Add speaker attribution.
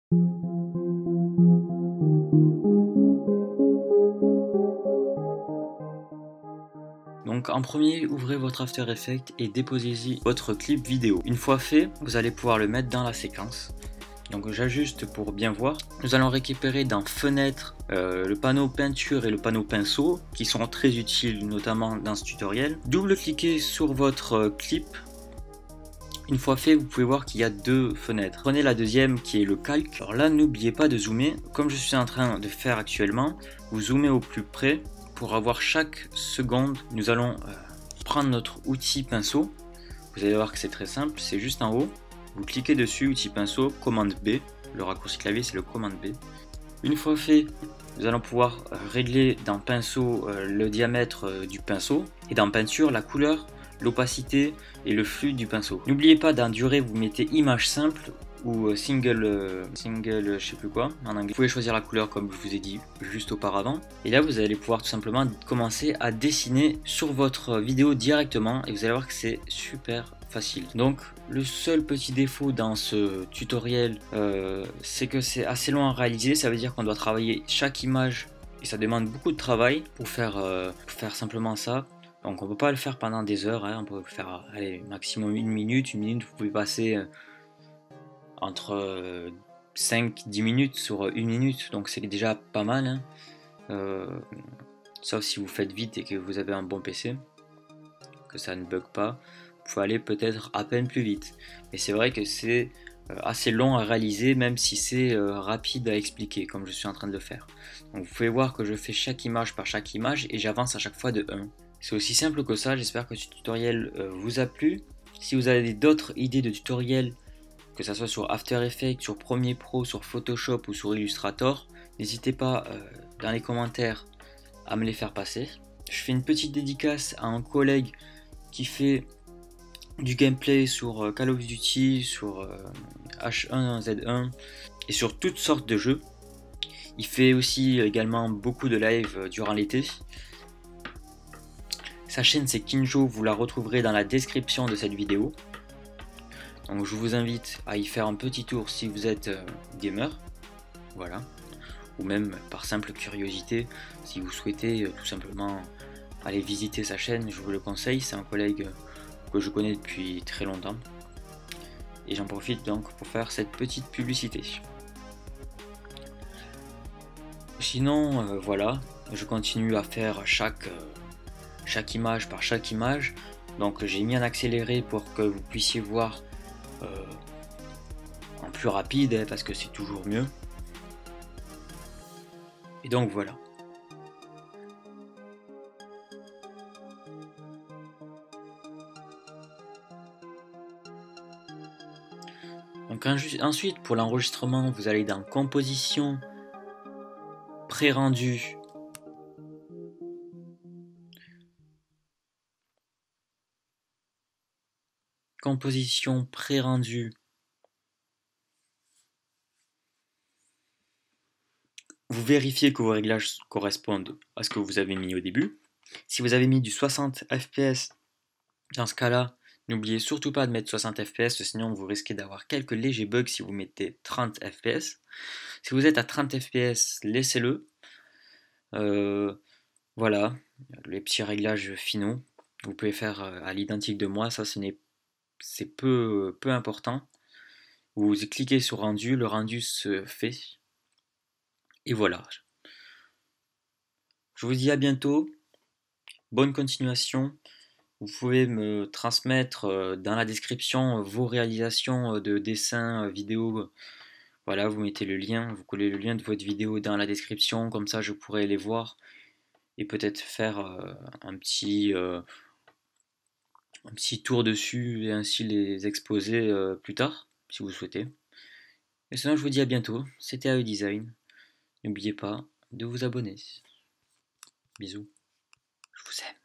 Speaker 1: Donc en premier, ouvrez votre After Effects et déposez-y votre clip vidéo. Une fois fait, vous allez pouvoir le mettre dans la séquence. Donc j'ajuste pour bien voir. Nous allons récupérer dans Fenêtre le panneau peinture et le panneau pinceau qui sont très utiles notamment dans ce tutoriel. Double-cliquez sur votre clip. Une fois fait, vous pouvez voir qu'il y a deux fenêtres. Prenez la deuxième qui est le calque. Alors là, n'oubliez pas de zoomer. Comme je suis en train de faire actuellement, vous zoomez au plus près. Pour avoir chaque seconde, nous allons prendre notre outil pinceau. Vous allez voir que c'est très simple, c'est juste en haut. Vous cliquez dessus, outil pinceau, commande B. Le raccourci clavier, c'est le commande B. Une fois fait, nous allons pouvoir régler dans pinceau le diamètre du pinceau et dans peinture la couleur, l'opacité et le flux du pinceau. N'oubliez pas dans durée, vous mettez image simple ou single je sais plus quoi en anglais. Vous pouvez choisir la couleur comme je vous ai dit juste auparavant. Et là vous allez pouvoir tout simplement commencer à dessiner sur votre vidéo directement et vous allez voir que c'est super facile. Donc le seul petit défaut dans ce tutoriel c'est que c'est assez long à réaliser. Ça veut dire qu'on doit travailler chaque image et ça demande beaucoup de travail pour faire simplement ça. Donc on peut pas le faire pendant des heures, hein. On peut le faire allez, maximum une minute, vous pouvez passer entre 5-10 minutes sur une minute, donc c'est déjà pas mal, hein. Sauf si vous faites vite et que vous avez un bon PC, que ça ne bug pas, vous pouvez aller peut-être à peine plus vite. Mais c'est vrai que c'est assez long à réaliser, même si c'est rapide à expliquer, comme je suis en train de le faire. Donc vous pouvez voir que je fais chaque image par chaque image et j'avance à chaque fois de 1. C'est aussi simple que ça, j'espère que ce tutoriel vous a plu. Si vous avez d'autres idées de tutoriels, que ce soit sur After Effects, sur Premiere Pro, sur Photoshop ou sur Illustrator, n'hésitez pas dans les commentaires à me les faire passer. Je fais une petite dédicace à un collègue qui fait du gameplay sur Call of Duty, sur H1Z1 et sur toutes sortes de jeux. Il fait aussi également beaucoup de live durant l'été. Sa chaîne c'est Kinjo, vous la retrouverez dans la description de cette vidéo. Donc je vous invite à y faire un petit tour si vous êtes gamer, voilà, ou même par simple curiosité, si vous souhaitez tout simplement aller visiter sa chaîne, je vous le conseille, c'est un collègue que je connais depuis très longtemps. Et j'en profite donc pour faire cette petite publicité. Sinon, voilà, je continue à faire chaque image par chaque image. Donc j'ai mis en accéléré pour que vous puissiez voir en plus rapide, hein, parce que c'est toujours mieux. Et donc voilà. Donc ensuite pour l'enregistrement, vous allez dans composition, pré-rendu, vous vérifiez que vos réglages correspondent à ce que vous avez mis au début. Si vous avez mis du 60 fps, dans ce cas-là, n'oubliez surtout pas de mettre 60 fps, sinon vous risquez d'avoir quelques légers bugs si vous mettez 30 fps. Si vous êtes à 30 fps, laissez-le. Voilà, les petits réglages finaux. Vous pouvez faire à l'identique de moi, ça c'est peu important. Vous cliquez sur rendu, le rendu se fait. Et voilà. Je vous dis à bientôt. Bonne continuation. Vous pouvez me transmettre dans la description vos réalisations de dessins, vidéos. Voilà, vous mettez le lien, vous collez le lien de votre vidéo dans la description, comme ça je pourrai les voir et peut-être faire un petit tour dessus et ainsi les exposer plus tard, si vous souhaitez. Et sinon, je vous dis à bientôt. C'était AE Design. N'oubliez pas de vous abonner. Bisous. Je vous aime.